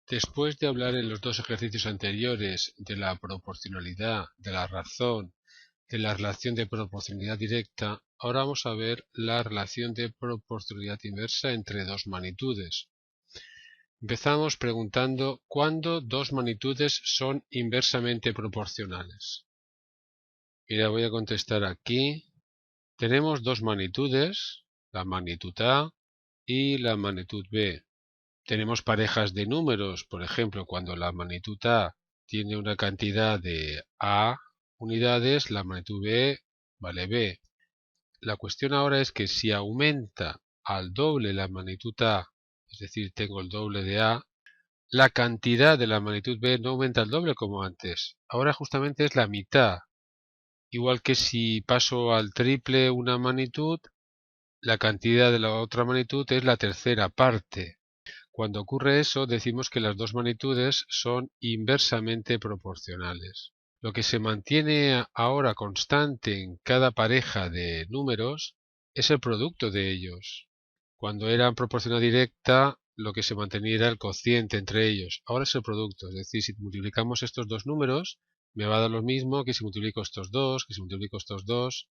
Después de hablar en los dos ejercicios anteriores de la proporcionalidad, de la razón, de la relación de proporcionalidad directa, ahora vamos a ver la relación de proporcionalidad inversa entre dos magnitudes. Empezamos preguntando ¿cuándo dos magnitudes son inversamente proporcionales? Mira, voy a contestar aquí. Tenemos dos magnitudes, la magnitud A y la magnitud B. Tenemos parejas de números, por ejemplo, cuando la magnitud A tiene una cantidad de A unidades, la magnitud B vale B. La cuestión ahora es que si aumenta al doble la magnitud A, es decir, tengo el doble de A, la cantidad de la magnitud B no aumenta al doble como antes. Ahora justamente es la mitad. Igual que si paso al triple una magnitud, la cantidad de la otra magnitud es la tercera parte. Cuando ocurre eso, decimos que las dos magnitudes son inversamente proporcionales. Lo que se mantiene ahora constante en cada pareja de números es el producto de ellos. Cuando eran proporcional directa, lo que se mantenía era el cociente entre ellos. Ahora es el producto, es decir, si multiplicamos estos dos números, me va a dar lo mismo que si multiplico estos dos, que si multiplico estos dos.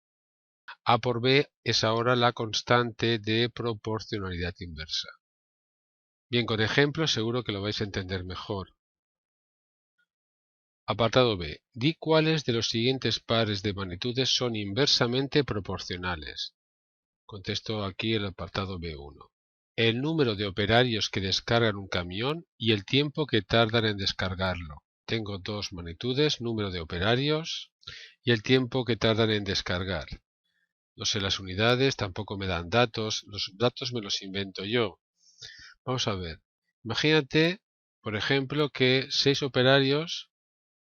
A por B es ahora la constante de proporcionalidad inversa. Bien, con ejemplos seguro que lo vais a entender mejor. Apartado B. Di cuáles de los siguientes pares de magnitudes son inversamente proporcionales. Contesto aquí el apartado B1. El número de operarios que descargan un camión y el tiempo que tardan en descargarlo. Tengo dos magnitudes, número de operarios y el tiempo que tardan en descargar. No sé las unidades, tampoco me dan datos, los datos me los invento yo. Vamos a ver. Imagínate, por ejemplo, que 6 operarios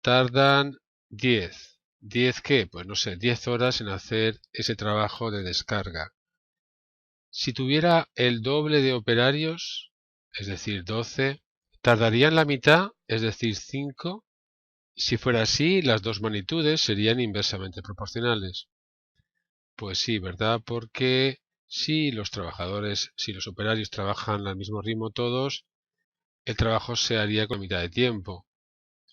tardan 10. ¿10 qué? Pues no sé, 10 horas en hacer ese trabajo de descarga. Si tuviera el doble de operarios, es decir, 12, tardarían la mitad, es decir, 5. Si fuera así, las dos magnitudes serían inversamente proporcionales. Pues sí, ¿verdad? Porque si los operarios trabajan al mismo ritmo todos, el trabajo se haría con mitad de tiempo.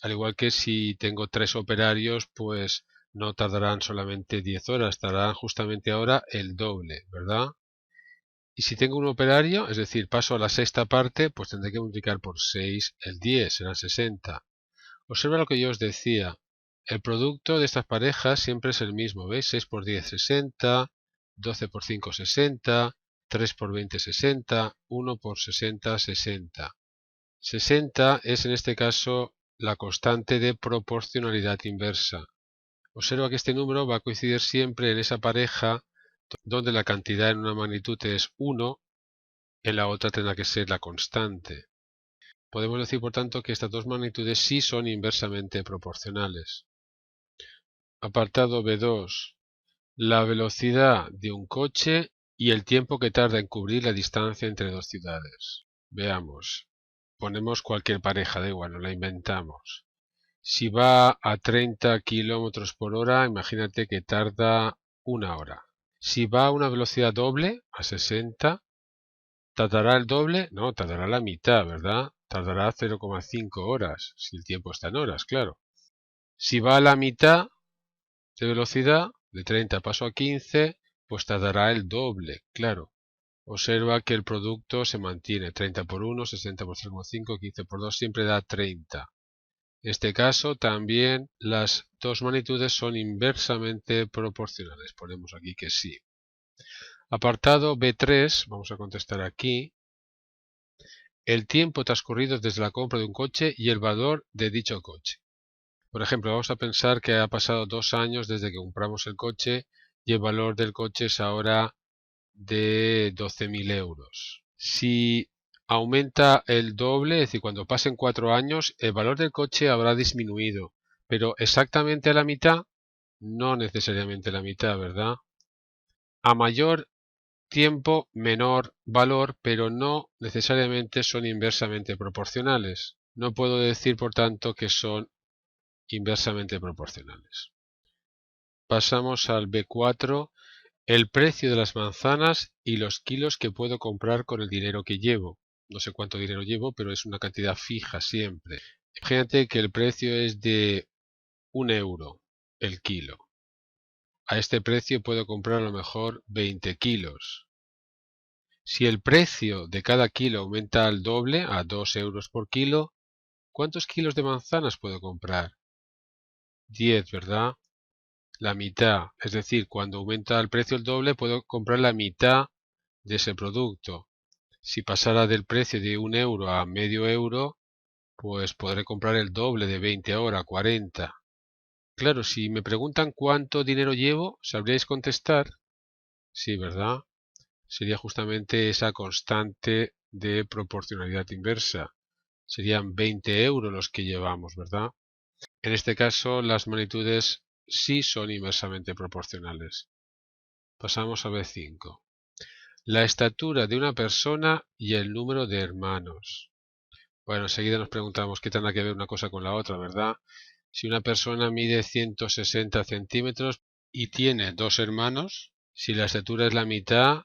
Al igual que si tengo 3 operarios, pues no tardarán solamente 10 horas, tardarán justamente ahora el doble, ¿verdad? Y si tengo un operario, es decir, paso a la sexta parte, pues tendré que multiplicar por 6 el 10, serán 60. Observa lo que yo os decía. El producto de estas parejas siempre es el mismo, ¿veis? 6 por 10, 60, 12 por 5, 60, 3 por 20, 60, 1 por 60, 60. 60 es en este caso la constante de proporcionalidad inversa. Observa que este número va a coincidir siempre en esa pareja donde la cantidad en una magnitud es 1, en la otra tendrá que ser la constante. Podemos decir, por tanto, que estas dos magnitudes sí son inversamente proporcionales. Apartado B2. La velocidad de un coche y el tiempo que tarda en cubrir la distancia entre dos ciudades. Veamos. Ponemos cualquier pareja, da igual, no la inventamos. Si va a 30 kilómetros por hora, imagínate que tarda una hora. Si va a una velocidad doble, a 60, ¿tardará el doble? No, tardará la mitad, ¿verdad? Tardará 0,5 horas, si el tiempo está en horas, claro. Si va a la mitad de velocidad, de 30 paso a 15, pues tardará el doble, claro. Observa que el producto se mantiene 30 por 1, 60 por 3,5, 15 por 2, siempre da 30. En este caso también las dos magnitudes son inversamente proporcionales. Ponemos aquí que sí. Apartado B3, vamos a contestar aquí. El tiempo transcurrido desde la compra de un coche y el valor de dicho coche. Por ejemplo, vamos a pensar que ha pasado 2 años desde que compramos el coche y el valor del coche es ahora de 12.000 euros. Si aumenta el doble, es decir, cuando pasen 4 años, el valor del coche habrá disminuido, pero exactamente a la mitad, no necesariamente la mitad, ¿verdad? A mayor tiempo, menor valor, pero no necesariamente son inversamente proporcionales. No puedo decir, por tanto, que son inversamente proporcionales. Pasamos al B4. El precio de las manzanas y los kilos que puedo comprar con el dinero que llevo. no sé cuánto dinero llevo, pero es una cantidad fija siempre. Imagínate que el precio es de 1 euro el kilo. A este precio puedo comprar a lo mejor 20 kilos. Si el precio de cada kilo aumenta al doble, a 2 euros por kilo, ¿cuántos kilos de manzanas puedo comprar? 10, ¿verdad? La mitad. Es decir, cuando aumenta el precio el doble, puedo comprar la mitad de ese producto. Si pasara del precio de 1 euro a medio euro, pues podré comprar el doble de 20 ahora, 40. Claro, si me preguntan cuánto dinero llevo, ¿sabríais contestar? Sí, ¿verdad? Sería justamente esa constante de proporcionalidad inversa. Serían 20 euros los que llevamos, ¿verdad? En este caso, las magnitudes sí son inversamente proporcionales. Pasamos a B5. La estatura de una persona y el número de hermanos. Bueno, enseguida nos preguntamos qué tendrá que ver una cosa con la otra, ¿verdad? Si una persona mide 160 centímetros y tiene 2 hermanos, si la estatura es la mitad,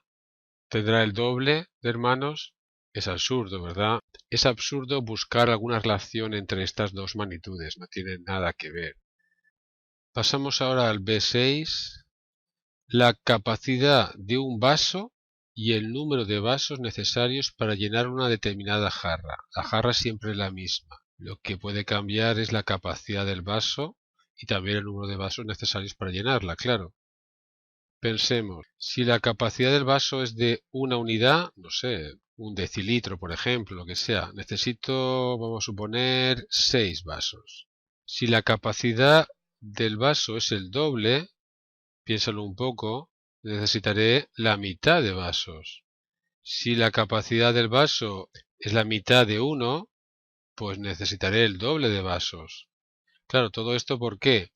tendrá el doble de hermanos. Es absurdo, ¿verdad? Es absurdo buscar alguna relación entre estas dos magnitudes, no tienen nada que ver. Pasamos ahora al B6. La capacidad de un vaso y el número de vasos necesarios para llenar una determinada jarra. La jarra siempre es la misma. Lo que puede cambiar es la capacidad del vaso y también el número de vasos necesarios para llenarla, claro. Pensemos, si la capacidad del vaso es de una unidad, no sé, un decilitro, por ejemplo, lo que sea, necesito, vamos a suponer, 6 vasos. Si la capacidad del vaso es el doble, piénsalo un poco, necesitaré la mitad de vasos. Si la capacidad del vaso es la mitad de uno, pues necesitaré el doble de vasos. Claro, todo esto ¿por qué?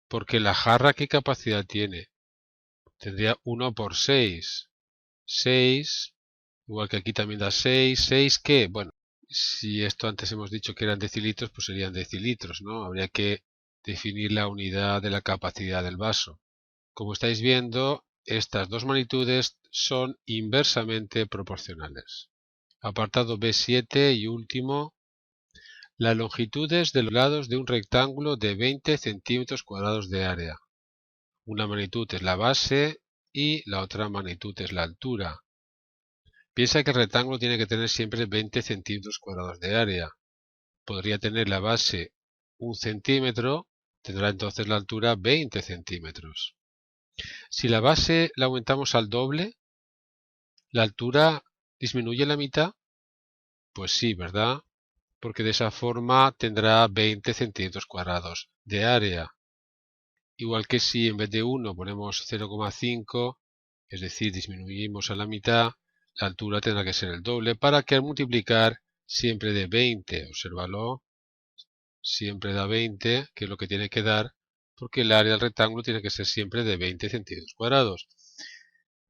Porque la jarra, ¿qué capacidad tiene? Tendría 1 por 6. 6, igual que aquí también da 6. ¿6 qué? Bueno, si esto antes hemos dicho que eran decilitros, pues serían decilitros, ¿no? Habría que definir la unidad de la capacidad del vaso. Como estáis viendo, estas dos magnitudes son inversamente proporcionales. Apartado B7 y último, las longitudes de los lados de un rectángulo de 20 centímetros cuadrados de área. Una magnitud es la base y la otra magnitud es la altura. Piensa que el rectángulo tiene que tener siempre 20 centímetros cuadrados de área. Podría tener la base 1 centímetro, tendrá entonces la altura 20 centímetros. Si la base la aumentamos al doble, ¿la altura disminuye la mitad? Pues sí, ¿verdad? Porque de esa forma tendrá 20 centímetros cuadrados de área. Igual que si en vez de 1 ponemos 0,5, es decir, disminuimos a la mitad, la altura tendrá que ser el doble para que al multiplicar siempre dé 20. Obsérvalo, siempre da 20, que es lo que tiene que dar, porque el área del rectángulo tiene que ser siempre de 20 centímetros cuadrados.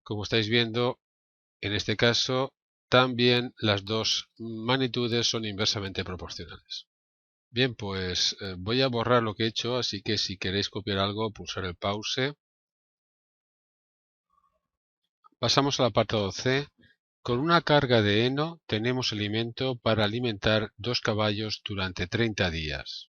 Como estáis viendo, en este caso, también las dos magnitudes son inversamente proporcionales. Bien, pues voy a borrar lo que he hecho, así que si queréis copiar algo, pulsar el pause. Pasamos al apartado C. Con una carga de heno tenemos alimento para alimentar 2 caballos durante 30 días.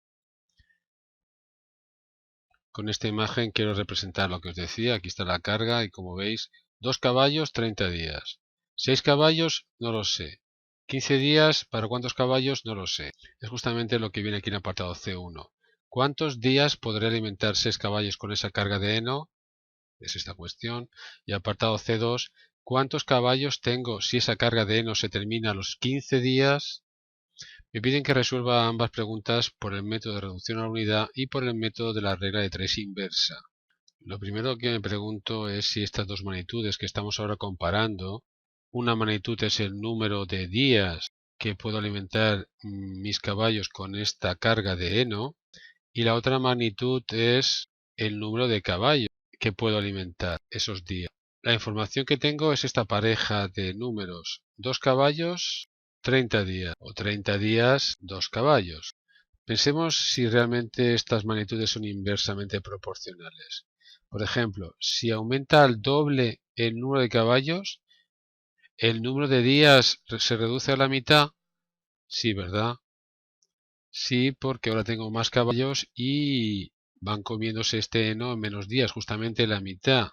Con esta imagen quiero representar lo que os decía. Aquí está la carga y como veis, 2 caballos, 30 días. 6 caballos, no lo sé. 15 días, ¿para cuántos caballos? No lo sé. Es justamente lo que viene aquí en el apartado C1. ¿Cuántos días podré alimentar 6 caballos con esa carga de heno? Es esta cuestión. Y apartado C2, ¿cuántos caballos tengo si esa carga de heno se termina a los 15 días? Me piden que resuelva ambas preguntas por el método de reducción a la unidad y por el método de la regla de 3 inversa. Lo primero que me pregunto es si estas dos magnitudes que estamos ahora comparando, una magnitud es el número de días que puedo alimentar mis caballos con esta carga de heno y la otra magnitud es el número de caballos que puedo alimentar esos días. La información que tengo es esta pareja de números, 2 caballos, 30 días, o 30 días, 2 caballos. Pensemos si realmente estas magnitudes son inversamente proporcionales. Por ejemplo, si aumenta al doble el número de caballos, ¿El número de días se reduce a la mitad? Sí, ¿verdad? Sí, porque ahora tengo más caballos y van comiéndose este heno en menos días, justamente la mitad.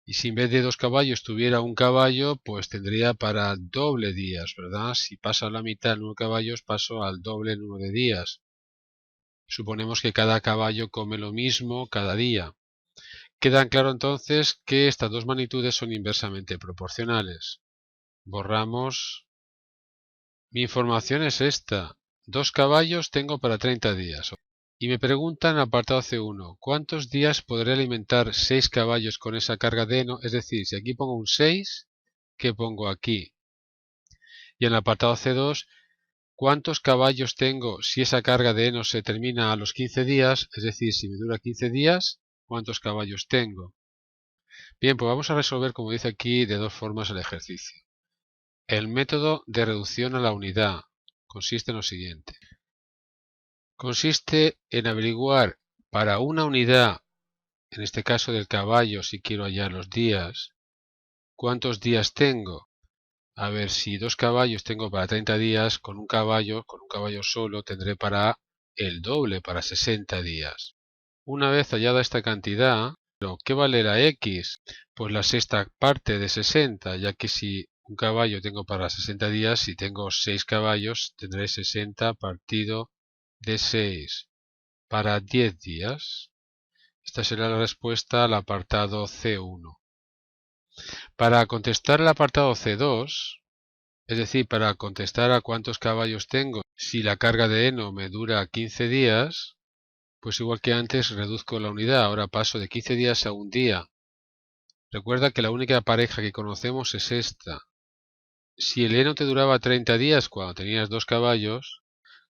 Y si en vez de 2 caballos tuviera un caballo, pues tendría para doble días, ¿verdad? Si pasa la mitad el número de caballos, paso al doble número de días. Suponemos que cada caballo come lo mismo cada día. Queda claro entonces que estas dos magnitudes son inversamente proporcionales. Borramos. Mi información es esta. 2 caballos tengo para 30 días. Y me preguntan en el apartado C1, ¿cuántos días podré alimentar 6 caballos con esa carga de heno? Es decir, si aquí pongo un 6, ¿qué pongo aquí? Y en el apartado C2, ¿cuántos caballos tengo si esa carga de heno se termina a los 15 días? Es decir, si me dura 15 días, ¿cuántos caballos tengo? Bien, pues vamos a resolver, como dice aquí, de dos formas el ejercicio. El método de reducción a la unidad consiste en lo siguiente. Consiste en averiguar para una unidad, en este caso del caballo, si quiero hallar los días, ¿cuántos días tengo? A ver, si 2 caballos tengo para 30 días, con un caballo solo tendré para el doble, para 60 días. Una vez hallada esta cantidad, ¿qué vale la X? Pues la sexta parte de 60, ya que si un caballo tengo para 60 días, si tengo 6 caballos, tendré 60 partido de 6 para 10 días. Esta será la respuesta al apartado C1. Para contestar el apartado C2, es decir, para contestar a cuántos caballos tengo, si la carga de heno me dura 15 días, pues igual que antes reduzco la unidad, ahora paso de 15 días a un día. Recuerda que la única pareja que conocemos es esta. Si el heno te duraba 30 días cuando tenías 2 caballos,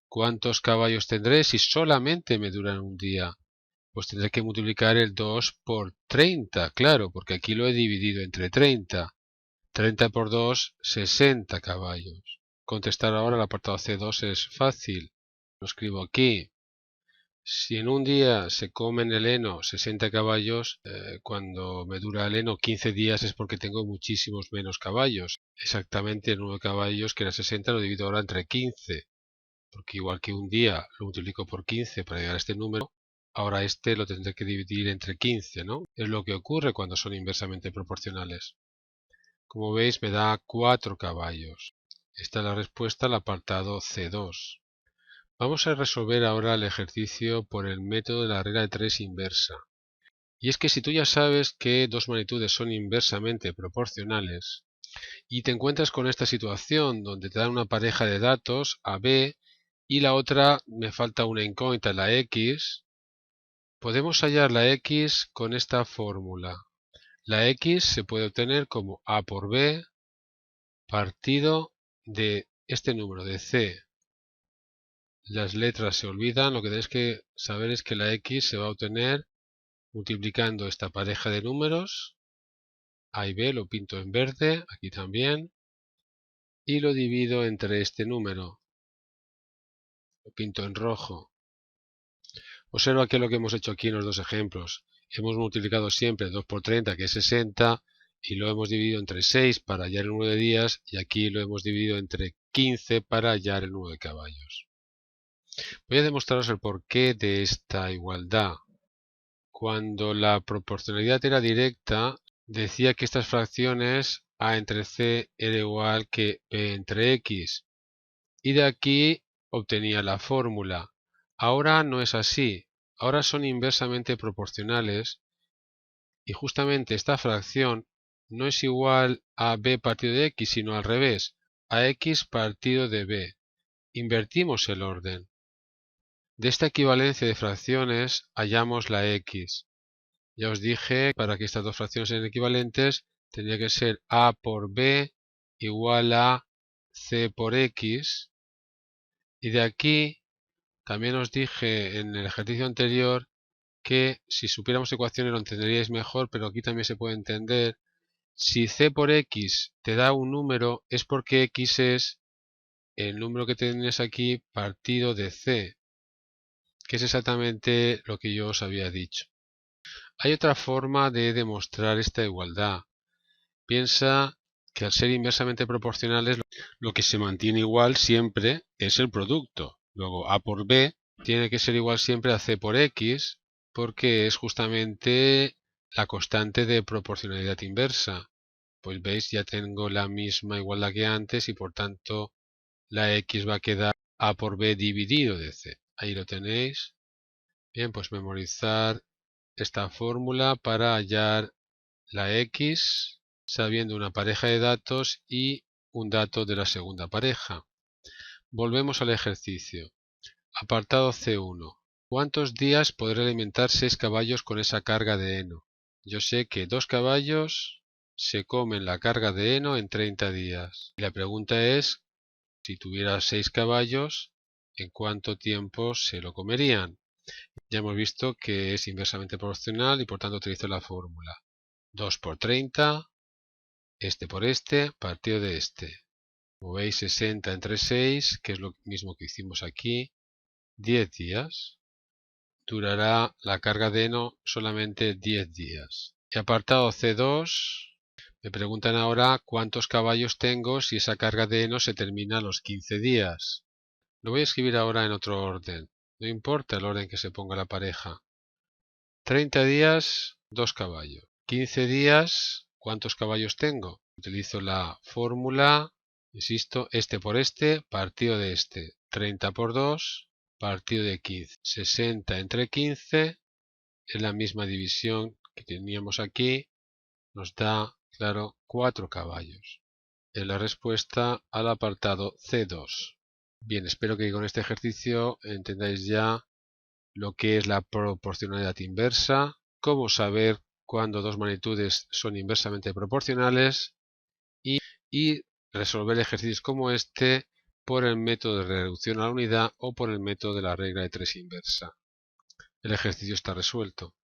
¿cuántos caballos tendré si solamente me duran un día? Pues tendré que multiplicar el 2 por 30, claro, porque aquí lo he dividido entre 30. 30 por 2, 60 caballos. Contestar ahora el apartado C2 es fácil. Lo escribo aquí. Si en un día se comen el heno 60 caballos, cuando me dura el heno 15 días es porque tengo muchísimos menos caballos. Exactamente el número de caballos, que era 60, lo divido ahora entre 15. Porque igual que un día lo multiplico por 15 para llegar a este número, ahora este lo tendré que dividir entre 15, ¿no? Es lo que ocurre cuando son inversamente proporcionales. Como veis, me da 4 caballos. Esta es la respuesta al apartado C2. Vamos a resolver ahora el ejercicio por el método de la regla de 3 inversa. Y es que si tú ya sabes que dos magnitudes son inversamente proporcionales y te encuentras con esta situación donde te dan una pareja de datos, A, B, y la otra me falta una incógnita, la X, podemos hallar la X con esta fórmula. La X se puede obtener como A por B partido de este número de C. Las letras se olvidan, lo que tenéis que saber es que la X se va a obtener multiplicando esta pareja de números, A y B, lo pinto en verde, aquí también, y lo divido entre este número, lo pinto en rojo. Observa que lo que hemos hecho aquí en los dos ejemplos. Hemos multiplicado siempre 2 por 30, que es 60, y lo hemos dividido entre 6 para hallar el número de días, y aquí lo hemos dividido entre 15 para hallar el número de caballos. Voy a demostraros el porqué de esta igualdad. Cuando la proporcionalidad era directa, decía que estas fracciones A entre C era igual que B entre X, y de aquí obtenía la fórmula. Ahora no es así, ahora son inversamente proporcionales, y justamente esta fracción no es igual a B partido de X, sino al revés, a X partido de B. Invertimos el orden. De esta equivalencia de fracciones hallamos la X. Ya os dije, para que estas dos fracciones sean equivalentes, tendría que ser A por B igual a C por X. Y de aquí, también os dije en el ejercicio anterior que si supiéramos ecuaciones lo entenderíais mejor, pero aquí también se puede entender. Si C por X te da un número, es porque X es el número que tienes aquí partido de C, que es exactamente lo que yo os había dicho. Hay otra forma de demostrar esta igualdad. Piensa que al ser inversamente proporcionales lo que se mantiene igual siempre es el producto. Luego A por B tiene que ser igual siempre a C por X porque es justamente la constante de proporcionalidad inversa. Pues veis, ya tengo la misma igualdad que antes y por tanto la X va a quedar A por B dividido de C. Ahí lo tenéis. Bien, pues memorizar esta fórmula para hallar la X sabiendo una pareja de datos y un dato de la segunda pareja. Volvemos al ejercicio. Apartado C1. ¿Cuántos días podré alimentar 6 caballos con esa carga de heno? Yo sé que 2 caballos se comen la carga de heno en 30 días. Y la pregunta es, si tuviera 6 caballos, ¿en cuánto tiempo se lo comerían? Ya hemos visto que es inversamente proporcional y por tanto utilizo la fórmula. 2 por 30, este por este, partido de este. Como veis, 60 entre 6, que es lo mismo que hicimos aquí, 10 días. Durará la carga de heno solamente 10 días. Y apartado C2, me preguntan ahora cuántos caballos tengo si esa carga de heno se termina a los 15 días. Lo voy a escribir ahora en otro orden. No importa el orden que se ponga la pareja. 30 días, 2 caballos. 15 días, ¿cuántos caballos tengo? Utilizo la fórmula, insisto, este por este, partido de este. 30 por 2, partido de 15. 60 entre 15 es la misma división que teníamos aquí. Nos da, claro, 4 caballos. Es la respuesta al apartado C2. Bien, espero que con este ejercicio entendáis ya lo que es la proporcionalidad inversa, cómo saber cuándo dos magnitudes son inversamente proporcionales y resolver ejercicios como este por el método de reducción a la unidad o por el método de la regla de 3 inversa. El ejercicio está resuelto.